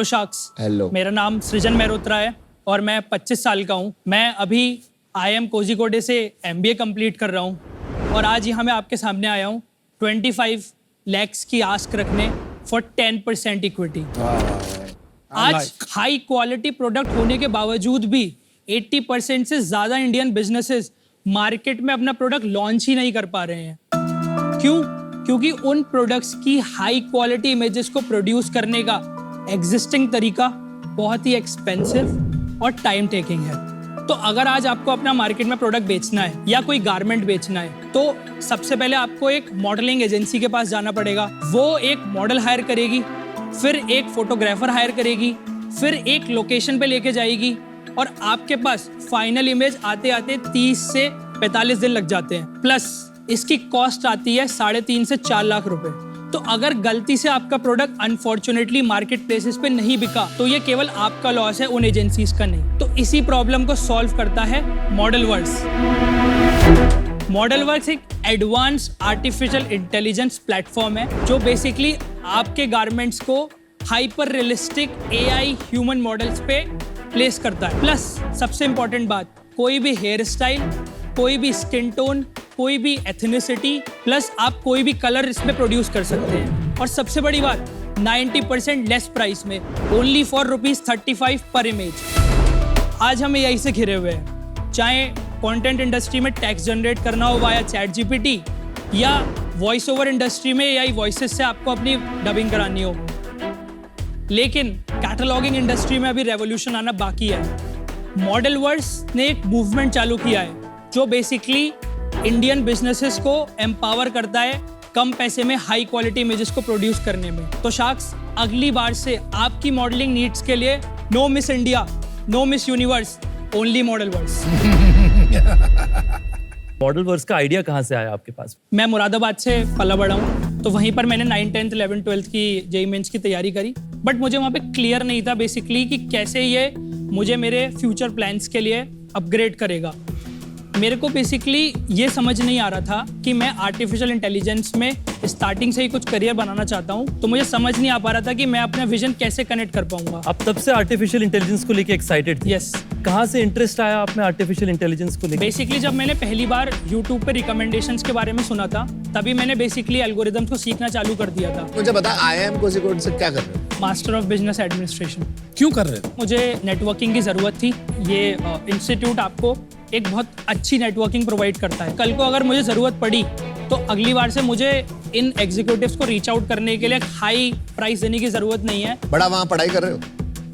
Sharks. Hello. मेरा नाम सृजन मेहरोत्रा है और मैं 25 साल का हूँ। मैं अभी IIM कोझिकोडे से MBA कंप्लीट कर रहा हूँ और आज यहाँ मैं आपके सामने आया हूँ 25 lakhs की आस्क रखने फॉर 10% इक्विटी। आज हाई क्वालिटी प्रोडक्ट होने के बावजूद भी 80% से ज़्यादा इंडियन बिजनेसेस मार्केट में अपना प्रोडक्ट लॉन्च ही नहीं कर पा रहे हैं। क्यों? क्योंकि उन प्रोडक्ट्स की हाई क्वालिटी इमेजेस को प्रोड्यूस करने का एग्जिस्टिंग तरीका बहुत ही एक्सपेंसिव और टाइम टेकिंग है। तो अगर आज आपको अपना मार्केट में प्रोडक्ट बेचना है या कोई गारमेंट बेचना है तो सबसे पहले आपको एक मॉडलिंग एजेंसी के पास जाना पड़ेगा। वो एक मॉडल हायर करेगी, फिर एक फोटोग्राफर हायर करेगी, फिर एक लोकेशन पे लेके जाएगी और आपके पास फाइनल इमेज आते आते 30 से 45 दिन लग जाते हैं। प्लस इसकी कॉस्ट आती है 3.5 से 4 लाख रुपए। तो अगर गलती से आपका प्रोडक्ट अनफॉर्चुनेटली मार्केट प्लेसेस पे नहीं बिका तो ये केवल आपका लॉस है, उन एजेंसीज का नहीं। तो इसी प्रॉब्लम को सॉल्व करता है मॉडलवर्क्स। मॉडलवर्क्स एक एडवांस आर्टिफिशियल इंटेलिजेंस प्लेटफॉर्म है जो बेसिकली आपके गारमेंट्स को hyper realistic AI human models पे प्लेस करता है। प्लस सबसे इंपॉर्टेंट बात, कोई भी हेयर स्टाइल, कोई भी स्किन टोन, कोई भी एथनिसिटी, प्लस आप कोई भी कलर इसमें प्रोड्यूस कर सकते हैं। और सबसे बड़ी बात, 90% लेस प्राइस में, ओनली फॉर ₹35 पर इमेज। आज हम AI से घिरे हुए हैं, चाहे कंटेंट इंडस्ट्री में टेक्स्ट जनरेट करना हो वाया ChatGPT या वॉइस ओवर इंडस्ट्री में AI वॉइसेस से आपको अपनी डबिंग करानी हो। लेकिन कैटलॉगिंग इंडस्ट्री में अभी रेवोल्यूशन आना बाकी है। मॉडलवर्क्स ने एक मूवमेंट चालू किया है जो बेसिकली इंडियन बिजनेसेस को एम्पावर करता है कम पैसे में हाई क्वालिटी इमेजेस को प्रोड्यूस करने में। तो शार्क्स, अगली बार से आपकी मॉडलिंग नीड्स के लिए no Miss India, no Miss Universe, only Model Works. Model Works का आइडिया कहाँ से आया आपके पास? मैं मुरादाबाद से पला बड़ा हूँ, तो वहीं पर मैंने 9th 10th 11th 12th की JEE मेंस की तैयारी करी। बट मुझे वहाँ पे क्लियर नहीं था बेसिकली कि कैसे ये मुझे मेरे फ्यूचर प्लान्स के लिए अपग्रेड करेगा। मेरे को बेसिकली ये समझ नहीं आ रहा था कि मैं आर्टिफिशियल इंटेलिजेंस में स्टार्टिंग से ही कुछ करियर बनाना चाहता हूँ, तो मुझे समझ नहीं आ पा रहा था कि मैं अपना विजन कैसे कनेक्ट कर पाऊंगा। आप तब से आर्टिफिशियल इंटेलिजेंस को लेके एक्साइटेड थे? यस। कहाँ से इंटरेस्ट आया आप में आर्टिफिशियल इंटेलिजेंस को लेके? बेसिकली जब मैंने पहली बार YouTube पे रिकमेंडेशंस के बारे में सुना था, तभी मैंने बेसिकली एल्गोरिदम्स को सीखना चालू कर दिया था। मुझे बता, IIM कोझिकोड से क्या कर रहे हो? Master of business administration. क्यों कर रहे हो? मुझे नेटवर्किंग की ज़रूरत थी। ये इंस्टीट्यूट आपको एक बहुत अच्छी नेटवर्किंग प्रोवाइड करता है। कल को अगर मुझे ज़रूरत पड़ी तो अगली बार से मुझे इन एग्जीक्यूटिव्स को रीच आउट करने के लिए हाई प्राइस देने की ज़रूरत नहीं है। बड़ा वहाँ पढ़ाई कर रहे हो?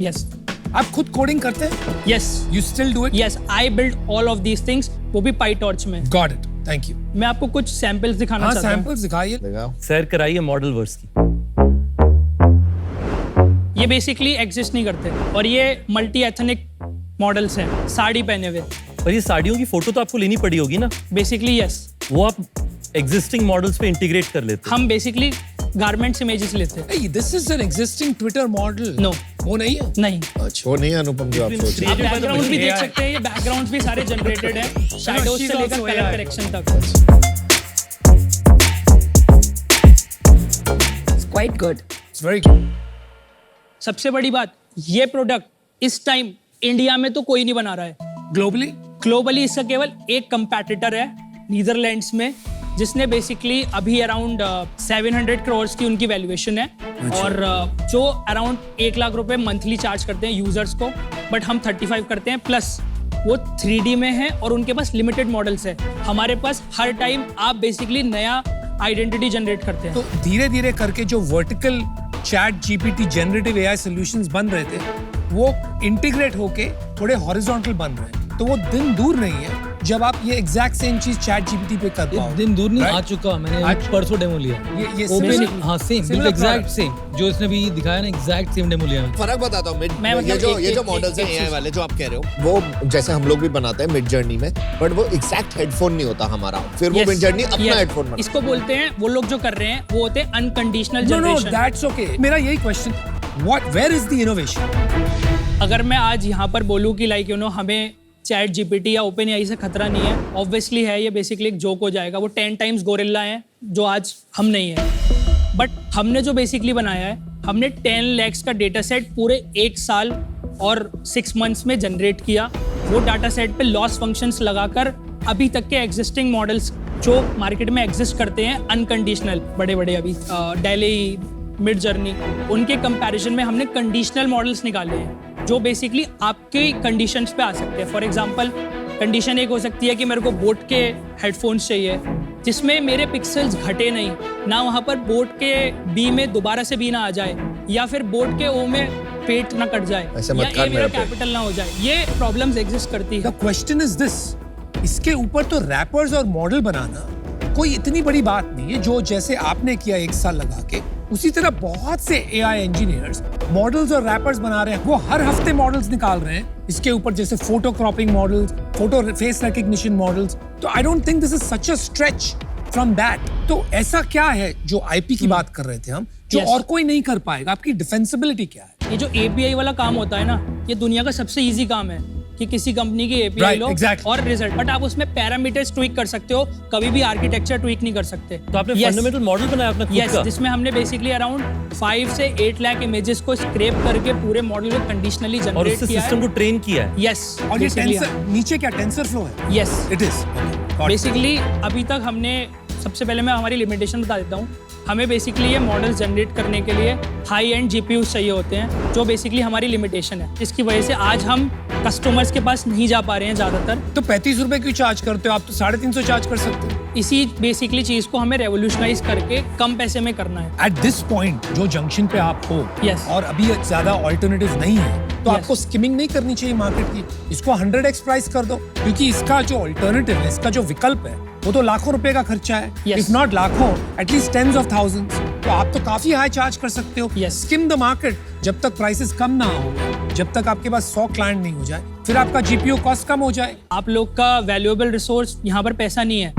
यस। आप खुद कोडिंग करते हैं? Yes. You still do it? Yes, I build all of these things, वो भी PyTorch में। Got it, thank you. मैं आपको कुछ सैंपल्स दिखाना हाँ, चाहता हूँ। सैंपल्स दिखाइए। दिखाओ। सैर कराइए मॉडलवर्क्स की। ये बेसिकली एग्जिस्ट नहीं करते और ये मल्टी एथनिक मॉडल्स हैं, साड़ी पहने हुए। पर ये साड़ियों की फोटो तो आपको लेनी पड़ी होगी ना? Basically yes. वो आप एग्जिस्टिंग मॉडल्स पे इंटीग्रेट कर लेते हैं? हम बेसिकली गारमेंट्स इमेजेस लेते हैं। Hey, this is an existing Twitter model. No. वो नहीं है? नहीं। अच्छा, वो नहीं है अनुपम जो आप सोच रहे आप Created by the बैकग्राउंड भी देख AI. सकते हैं, ये बैकग्राउंड्स भी सारे जनरेटेड हैं, शैडोज she's से लेकर also कलर AI. करेक्शन तक। It's quite good. It's very good. सबसे बड़ी बात, ये प्रोडक्ट इस टाइम इंडिया में तो कोई नहीं बना रहा है। Globally? ग्लोबली इसका केवल एक कंपैटिटर है नीदरलैंड्स में, जिसने बेसिकली अभी अराउंड 700 करोड़ की उनकी वैल्यूएशन है और जो अराउंड 1 लाख रुपए मंथली चार्ज करते हैं यूजर्स को, बट हम 35 करते हैं। प्लस वो 3D में है और उनके पास लिमिटेड मॉडल्स है। हमारे पास हर टाइम आप बेसिकली नया आइडेंटिटी जनरेट करते हैं। तो धीरे धीरे करके जो vertical ChatGPT generative AI solutions बन रहे थे वो इंटीग्रेट होके थोड़े हॉरिजॉन्टल बन रहे हैं। तो वो दिन दूर नहीं है जब आप ये एग्जैक्ट सेम चीज ChatGPT पे कर पाओ। दिन दूर नहीं, Right? आ चुका। मैंने आज- परसों डेमो लिया। ये ओपन, similar- हाँ सेम, similar बिल्कुल एग्जैक्ट product. सेम जो इसने भी दिखाया ना, एग्जैक्ट सेम डेमो लिया मैंने। फर्क बताता हूँ। मैं ये मतलब जो एक- ये जो एक- मॉडल्स हैं एक AI चीज- वाले जो आप कह रहे हो, वो जैसे हम लोग भी बनाते हैं मिड जर्नी में, बट वो एग्जैक्ट हेडफोन नहीं होता हमारा। फिर वो Yes, मिड जर्नी अपना yes. हेडफोन बनाता इसको बोलते हैं, वो लोग जो कर रहे हैं वो होते हैं unconditional No, no, generation. that's okay. मेरा यही question, where is the innovation? अगर मैं आज यहाँ पर बोलूँ कि लाइक हमें ChatGPT या OpenAI से खतरा नहीं है, ऑब्वियसली है, ये बेसिकली एक जोक हो जाएगा। वो 10 टाइम्स गोरिल्ला हैं जो आज हम नहीं है। बट हमने जो बेसिकली बनाया है, हमने 10 lakhs का डेटा सेट पूरे 1 साल और 6 months में जनरेट किया। वो डाटा सेट पे लॉस फंक्शंस लगाकर अभी तक के एग्जिस्टिंग मॉडल्स जो मार्केट में एग्जिस्ट करते हैं अनकंडीशनल, बड़े बड़े अभी डेली, मिड जर्नी, उनके कंपैरिजन में हमने कंडीशनल मॉडल्स निकाले हैं जो बेसिकली आपके कंडीशंस पे आ सकते हैं। फॉर एग्जांपल कंडीशन एक हो सकती है कि मेरे को बोट के हेडफोन्स चाहिए जिसमें मेरे पिक्सल्स घटे नहीं, ना वहाँ पर बोट के बी में दोबारा से बी ना आ जाए, या फिर बोट के ओ में पेट ना कट जाए, ऐसे मत या कर ए मेरा मेरे पे। कैपिटल ना हो जाए। ये प्रॉब्लम्स एग्जिस्ट करती है। द क्वेश्चन इज दिस, इसके ऊपर तो रैपर्स और मॉडल बनाना कोई इतनी बड़ी बात नहीं है जो जैसे आपने किया 1 साल लगा के, उसी तरह बहुत से एआई इंजीनियर्स मॉडल्स और रैपर्स बना रहे हैं। वो हर हफ्ते मॉडल्स निकाल रहे हैं इसके ऊपर, जैसे photo cropping models, photo face recognition models. तो I don't think this is such a stretch from that. तो ऐसा क्या है जो आईपी की बात कर रहे थे हम, जो Yes. और कोई नहीं कर पाएगा? आपकी डिफेंसिबिलिटी क्या है? ये जो एपीआई वाला काम होता है ना, ये दुनिया का सबसे इजी काम है कि किसी कंपनी की एपीआई Right, लो exactly. और रिजल्ट, बट आप उसमें पैरामीटर्स ट्विक कर सकते हो, कभी भी आर्किटेक्चर ट्विक नहीं कर सकते। तो आपने फंडामेंटल मॉडल बनाया अपना खुद यस, का? जिसमें हमने बेसिकली अराउंड 5 से 8 लाख इमेजेस को स्क्रैप करके पूरे मॉडल को कंडीशनली और जनरेट उससे किया सिस्टम है। को ट्रेन किया है। यस, और ये टेंसर नीचे क्या टेंसर फ्लो है? यस, इट इज बेसिकली अभी तक हमने, सबसे पहले मैं हमारी लिमिटेशन बता देता हूँ। हमें बेसिकली ये मॉडल्स जनरेट करने के लिए हाई एंड जीपीयूज चाहिए होते हैं, जो बेसिकली हमारी लिमिटेशन है। इसकी वजह से आज हम कस्टमर्स के पास नहीं जा पा रहे हैं ज़्यादातर। तो 35 रुपए क्यों चार्ज करते हो आप? तो 350 चार्ज कर सकते हो। इसी बेसिकली चीज़ को हमें रेवोल्यूशनाइज करके कम पैसे में करना है। एट दिस पॉइंट जो जंक्शन पे आप हो, Yes. और अभी ज्यादा ऑल्टरनेटिव नहीं है, तो Yes. आपको स्किमिंग नहीं करनी चाहिए मार्केट की। इसको 100x प्राइस कर दो, क्योंकि इसका जो ऑल्टरनेटिव है, इसका जो विकल्प है, वो तो लाखों रुपए का खर्चा है। Yes. इफ नॉट लाखों, एटलीस्ट टेंस ऑफ थाउजेंड्स। तो आप तो काफी हाई चार्ज कर सकते हो। Yes. स्किम द मार्केट, जब तक प्राइसेस कम ना हो, जब तक आपके पास 100 क्लाइंट नहीं हो जाए, फिर आपका जीपीयू कॉस्ट कम हो जाए। आप लोग का वैल्यूएबल रिसोर्स यहाँ पर पैसा नहीं है,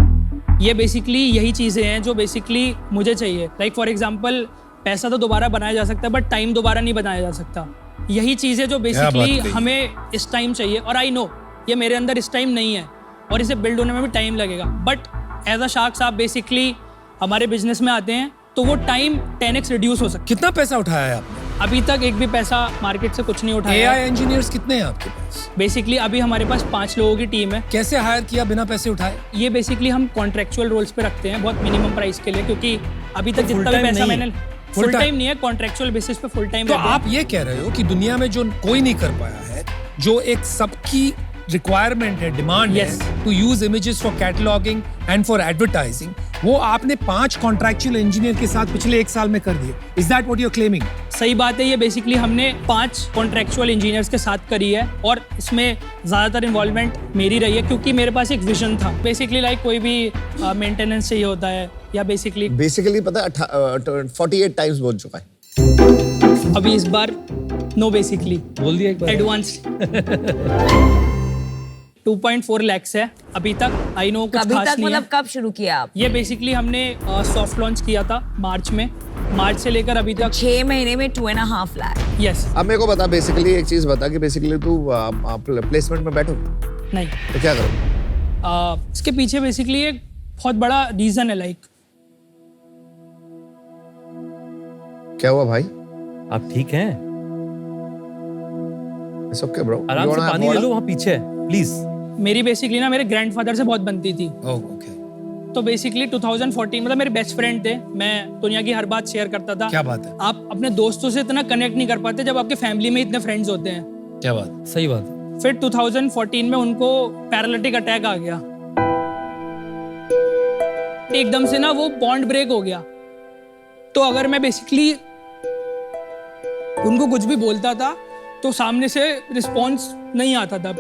ये बेसिकली यही चीज़ें हैं जो बेसिकली मुझे चाहिए। लाइक फॉर एग्जांपल, पैसा तो दोबारा बनाया जा सकता है, बट टाइम दोबारा नहीं बनाया जा सकता। यही चीज़ें जो बेसिकली कही। हमें इस टाइम चाहिए, और आई नो ये मेरे अंदर इस टाइम नहीं है और इसे बिल्ड होने में भी टाइम लगेगा। बट एज अ शार्क्स आप बेसिकली हमारे बिजनेस में आते हैं तो वो टाइम 10x रिड्यूस हो सकता कितना पैसा उठाया है आपने? है। अभी तक एक भी पैसा मार्केट से कुछ नहीं उठाया एआई इंजीनियर्स कितने हैं आपके पास? बेसिकली अभी हमारे पास 5 लोगों की टीम है। कैसे हायर किया बिना पैसे उठाए? ये बेसिकली हम कॉन्ट्रेक्चुअल रोल्स पे रखते हैं, बहुत मिनिमम प्राइस के लिए, क्योंकि अभी तक full जितना भी time पैसा नहीं मैंने Full फुल time? टाइम नहीं है, कॉन्ट्रेक्चुअल बेसिस पे फुल टाइम। तो आप ये कह रहे हो कि दुनिया में जो कोई नहीं कर पाया है, जो एक सबकी रिक्वायरमेंट है, डिमांड Yes. है to use images for cataloguing and for advertising, वो आपने 5 कॉन्ट्रैक्चुअल इंजीनियर के साथ पिछले 1 साल में कर दिए। Is that what you are claiming? सही बात है, ये बेसिकली हमने 5 कॉन्ट्रेक्चुअल इंजीनियर्स के साथ करी है, और इसमें ज़्यादातर इन्वॉल्वमेंट मेरी रही है, क्योंकि मेरे पास एक विजन था। बेसिकली लाइक कोई भी मेंटेनेंस चाहिए होता है, या बेसिकली पता है 48 टाइम्स बोल चुका है। अभी इस बार नो, बेसिकली बोल दिया एक बार। एडवांस 2.4 lakhs है अभी तक। आई नो कुछ कभी खास तक नहीं है। मतलब कब शुरू किया आप? ये बेसिकली हमने सॉफ्ट लॉन्च किया था मार्च में। मार्च से लेकर अभी तक 6 महीने में 2.5 लाख। यस। अब मेरे को बता, बेसिकली एक चीज बता कि बेसिकली तू प्लेसमेंट में बैठो नहीं, तो क्या करो? इसके पीछे बेसिकली एक बहुत बड़ा रीजन है। लाइक क्या हुआ भाई? आप ठीक हैं? It's okay bro. आराम से पानी ले लो, वहाँ पीछे है, प्लीज। मेरी बेसिकली ना मेरे ग्रैंडफादर से बहुत बनती थी। ओके, तो बेसिकली 2014, मतलब मेरे बेस्ट फ्रेंड थे, मैं दुनिया की हर बात शेयर करता था। क्या बात है? आप अपने दोस्तों से इतना कनेक्ट नहीं कर पाते जब आपके फैमिली में इतने फ्रेंड्स होते हैं। क्या बात? सही बात है। फिर 2014 में उनको पैरालिटिक अटैक आ गया, एकदम से ना वो बॉन्ड ब्रेक हो गया। तो अगर मैं बेसिकली उनको कुछ भी बोलता था तो सामने से रिस्पॉन्स नहीं आता था।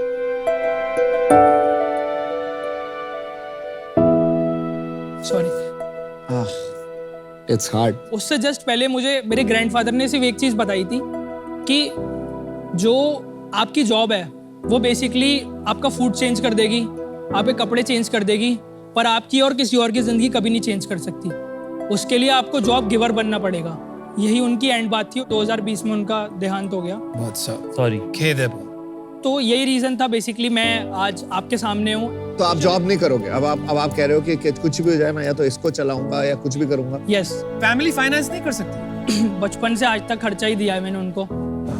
Sorry, it's hard. उससे जस्ट पहले मुझे मेरे ग्रैंडफादर ने सिर्फ एक चीज बताई थी कि जो आपकी जॉब है वो बेसिकली आपका फूड चेंज कर देगी, आपके कपड़े चेंज कर देगी, पर आपकी और किसी और की जिंदगी कभी नहीं चेंज कर सकती। उसके लिए आपको जॉब गिवर बनना पड़ेगा। यही उनकी एंड बात थी। 2020 में उनका देहांत हो गया। बहुत सॉरी। खेद है। तो यही रीजन था बेसिकली मैं आज आपके सामने हूँ। तो आप जॉब नहीं करोगे अब आप कह रहे हो कि कुछ भी हो जाए, मैं या तो इसको चलाऊंगा या कुछ भी करूंगा। यस। फैमिली फाइनेंस नहीं कर सकती? बचपन से आज तक खर्चा ही दिया है मैंने उनको,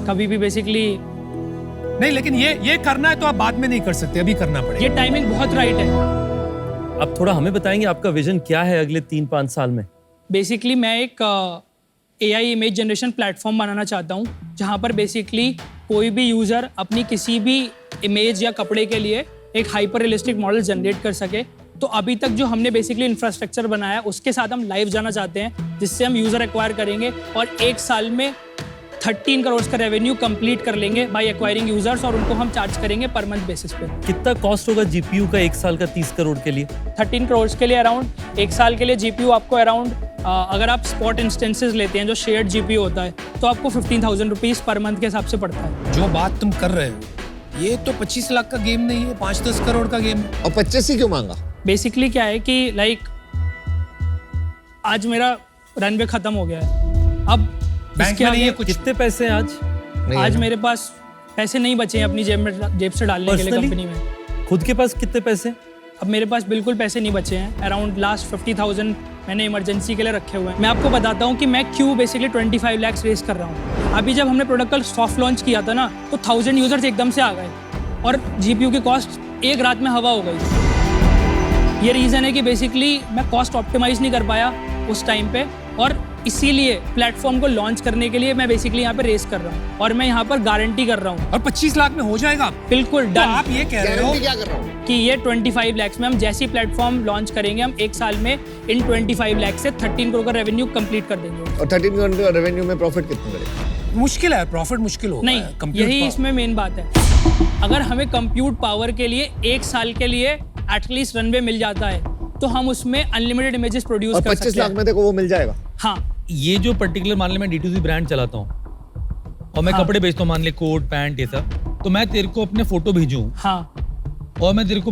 कभी भी बेसिकली। नहीं, लेकिन ये करना है तो आप बाद में नहीं कर सकते, अभी करना पड़ेगा। ये टाइमिंग बहुत राइट है। आप थोड़ा हमें बताएंगे आपका विजन क्या है अगले 3-5 साल में? बेसिकली मैं एक AI इमेज जनरेशन प्लेटफॉर्म बनाना चाहता हूँ, जहाँ पर बेसिकली कोई भी यूज़र अपनी किसी भी इमेज या कपड़े के लिए एक हाइपर रियलिस्टिक मॉडल जनरेट कर सके। तो अभी तक जो हमने बेसिकली इंफ्रास्ट्रक्चर बनाया है उसके साथ हम लाइव जाना चाहते हैं, जिससे हम यूज़र एक्वायर करेंगे और 1 साल में 13 करोड़ का रेवेन्यू कंप्लीट कर लेंगे बाय एक्वायरिंग यूजर्स, और उनको हम चार्ज करेंगे पर मंथ बेसिस पे। कितना कॉस्ट होगा जीपीयू का 1 साल का 30 करोड़ के लिए? 13 करोड़ के लिए अराउंड 1 साल के लिए जीपीयू आपको अराउंड, अगर आप स्पॉट इंस्टेंसेस लेते हैं जो शेयर्ड जीपीयू होता है, तो आपको 15,000 रुपीज़ पर मंथ के हिसाब से पड़ता है। जो बात तुम कर रहे हो ये तो 25 लाख का गेम नहीं है, 5-10 करोड़ का गेम है। और 25 ही क्यों मांगा? बेसिकली क्या है कि लाइक आज मेरा रनवे खत्म हो गया है, अब बैंक में नहीं है कुछ। कितने पैसे हैं आज? आज मेरे पास पैसे नहीं बचे हैं अपनी जेब से डालने के लिए Personally? कंपनी में। खुद के पास कितने पैसे? अब मेरे पास बिल्कुल पैसे नहीं बचे हैं, अराउंड लास्ट 50,000 मैंने इमरजेंसी के लिए रखे हुए हैं। मैं आपको बताता हूँ कि मैं क्यों बेसिकली 25 लाख रेस कर रहा हूँ। अभी जब हमने प्रोडक्ट का सॉफ्ट लॉन्च किया था ना, तो 1000 यूजर्स एकदम से आ गए और जीपीयू की कॉस्ट एक रात में हवा हो गई। ये रीज़न है कि बेसिकली मैं कॉस्ट ऑप्टिमाइज नहीं कर पाया उस टाइम पे, और इसीलिए प्लेटफॉर्म को लॉन्च करने के लिए मैं बेसिकली यहाँ पे रेस कर रहा हूँ, और मैं यहाँ पर गारंटी कर रहा हूँ। और 25 लाख में हो जाएगा? बिल्कुल तो डन। आप ये कह रहे हो गारंटी क्या कर रहा हूँ कि ये 25 लाख में हम जैसी प्लेटफॉर्म लॉन्च करेंगे, हम 1 साल में इन 25 लाख से 13 करोड़ का रेवेन्यू कंप्लीट कर देंगे। और 13 करोड़ का रेवेन्यू में प्रॉफिट कितना करेगा? मुश्किल है, प्रॉफिट मुश्किल होगा। नहीं, Compute यही power। इसमें मेन बात है। अगर हमें कंप्यूट पावर के लिए 1 साल के लिए एटलीस्ट रनवे मिल जाता है, तो हम उसमें अनलिमिटेड इमेजेस प्रोड्यूस और कर 25 सकते लाख हैं। में देखो वो मिल जाएगा। हाँ, ये जो पर्टिकुलर मान ले मैं D2C ब्रांड चलाता हूँ और मैं हाँ। कपड़े बेचता हूँ, मान ले कोट पैंट ये सब, तो मैं तेरे को अपने फोटो भेजूँ हाँ, और मैं तेरे को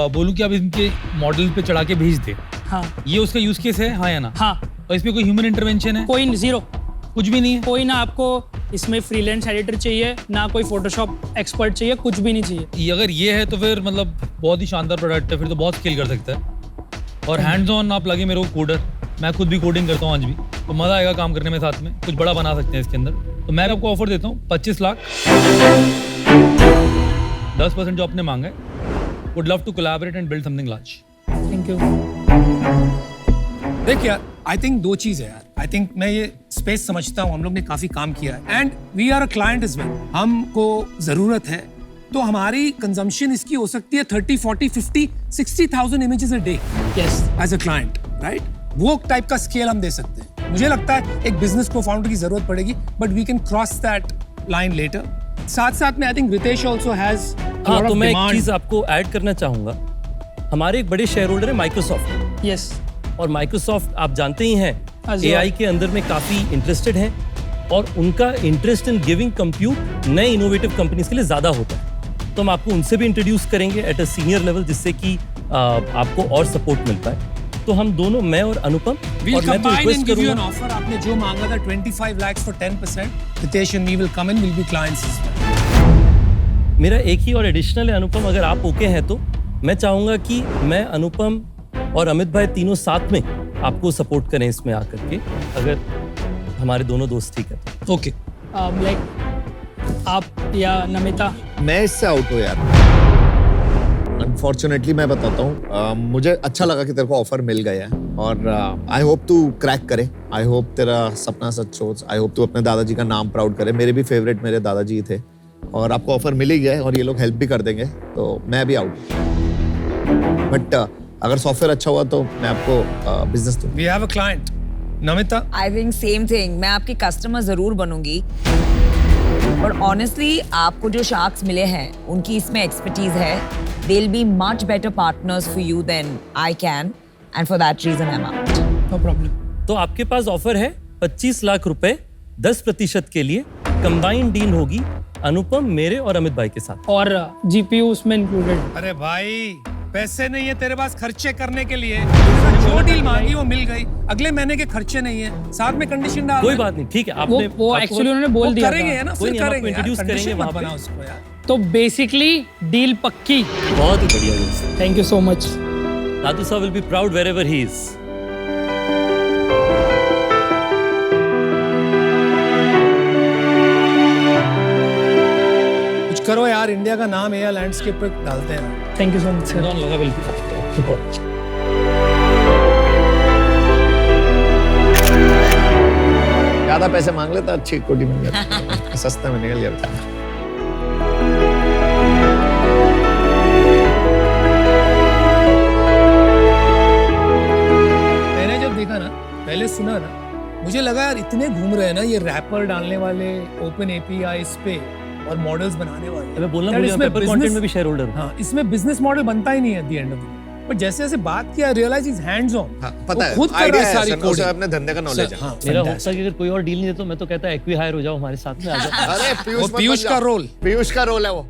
बोलूँ कि आप इनके मॉडल पे चढ़ा के भेज दे, हाँ, ये उसका यूज केस है, हाँ या ना? हाँ। और इसमें कोई ह्यूमन इंटरवेंशन है? कोई जीरो, कुछ भी नहीं है। कोई ना आपको इसमें फ्रीलांस एडिटर चाहिए, ना कोई फोटोशॉप एक्सपर्ट चाहिए, कुछ भी नहीं चाहिए। ये अगर ये है तो फिर मतलब बहुत ही शानदार प्रोडक्ट है, फिर तो बहुत स्केल कर सकता है। और हैंड्स ऑन आप लगे मेरे को कोडर, मैं खुद भी कोडिंग करता हूँ आज भी, तो मजा आएगा काम करने में, साथ में कुछ बड़ा बना सकते हैं इसके अंदर। तो मैं आपको ऑफर देता हूँ 25 लाख, 10% जो आपने मांगा है। Would love to collaborate and build something large. Thank you. देख यार, आई थिंक 2 चीज है यार। आई थिंक मैं ये स्पेस समझता हूँ, हम लोग ने काफी काम किया है and we are a client as well. हमको जरूरत है तो हमारी कंजम्पशन इसकी हो सकती है 30, 40, 50, 60,000 images a day yes, as a client, right? वो टाइप का स्केल हम दे सकते हैं। मुझे लगता है एक बिजनेस को फाउंडर की जरूरत पड़ेगी, but we can cross that line later. साथ साथ में I think Ritesh also has हाँ, तो मैं एक चीज आपको ऐड करना चाहूंगा। हमारे एक बड़े शेयर होल्डर है माइक्रोसॉफ्ट, यस, और माइक्रोसॉफ्ट आप जानते ही हैं Azure। AI के अंदर में काफी इंटरेस्टेड है, और उनका इंटरेस्ट इन गिविंग कंप्यूट नए इनोवेटिव कंपनीज के लिए ज्यादा होता है। तो हम आपको उनसे भी इंट्रोड्यूस करेंगे एट अ सीनियर लेवल, जिससे कि आपको और सपोर्ट मिल पाए। तो हम दोनों, मैं और अनुपम, We'll और मैं तो combine request and give you an करूंगा, offer. आपने जो मांगा था 25 lakhs for 10%, Ritesh and me will come in, we'll be clients as well. मेरा एक ही और एडिशनल है अनुपम, अगर आप ओके हैं तो मैं चाहूंगा कि मैं, अनुपम और अमित भाई तीनों साथ में आपको सपोर्ट करें इसमें आकर के, अगर हमारे दोनों दोस्त ठीक है तो। Okay. लाइक आप या नमिता। मैं इससे आउट हूँ यार, अनफॉर्चुनेटली। मैं बताता हूँ, मुझे अच्छा लगा कि तेरे को ऑफर मिल गया है, और आई होप तू क्रैक करे। आई होप तेरा सपना सच हो। आई होप तू अपने दादाजी का नाम प्राउड करे। मेरे भी फेवरेट मेरे दादाजी थे, और आपको ऑफर मिल ही गया है, और ये लोग हेल्प भी कर देंगे, तो मैं भी आउट। बट अगर सॉफ्टवेयर अच्छा हुआ तो मैं आपको बिजनेस दूँ। We have a client. Namita? I think same thing, मैं आपकी कस्टमर जरूर बनूंगी, और ऑनेस्टली आपको जो शार्क्स मिले हैं उनकी इसमें एक्सपर्टीज है। They will be much better partners for you than I can, and for that reason I am out. No problem. तो आपके पास ऑफर है 25 लाख रुपए 10% के लिए। कंबाइंड डील होगी अनुपम, मेरे और अमित भाई के साथ, और जीपीयू उसमें इंक्लूडेड। अरे भाई, पैसे नहीं है तेरे पास खर्चे करने के लिए। जो डील मांगी वो मिल गई, अगले महीने के खर्चे नहीं है, साथ में कंडीशन डाल कोई दे। बात नहीं, ठीक है। वो आपने वो आपको- एक्चुअली उन्होंने वो बोल दिया करेंगे था। ना, कोई फिर नहीं, हम आपको करेंगे यार, introduce condition करेंगे मत वहाँ पे। बनाओ उसको यार। तो बेसिकली डील पक्की। बहुत ही बढ़िया दोस्त। Thank you so much. दादू साहब will be proud wherever he is. करो यार, इंडिया का नाम एआई लैंडस्केप पे डालते हैं। Thank you so much sir. लगा बिल्कुल। ज्यादा पैसे मांग लेता अच्छी कोटी मिल जाती सस्ते में निकल जाता। मैंने जब देखा ना, पहले सुना ना, मुझे लगा यार इतने घूम रहे हैं ना ये रैपर डालने वाले ओपन एपीआई इस पे और मॉडल्स बनाने वाले। मैं बोलना यार भूल गया, इसमें पेपर business- कंटेंट में भी शेयर होल्डर हूं। हाँ, इसमें बिजनेस मॉडल बनता ही नहीं है at the end of the day. But जैसे जैसे बात किया, रियलाइज इज हैंड्स ऑन। हाँ, पता है, खुद कर idea रहा है है, सारी सर, उसे कोडिंग। अपने धंधे का knowledge है। हाँ, मेरा fantastic। होता है कि अगर कोई और डील नहीं देता मैं तो कहता एक्वी हायर हो जाओ हमारे साथ में आ जाओ। अरे वो मत पीयूष बन का जाओ। रोल। पीयूष का रोल है वो।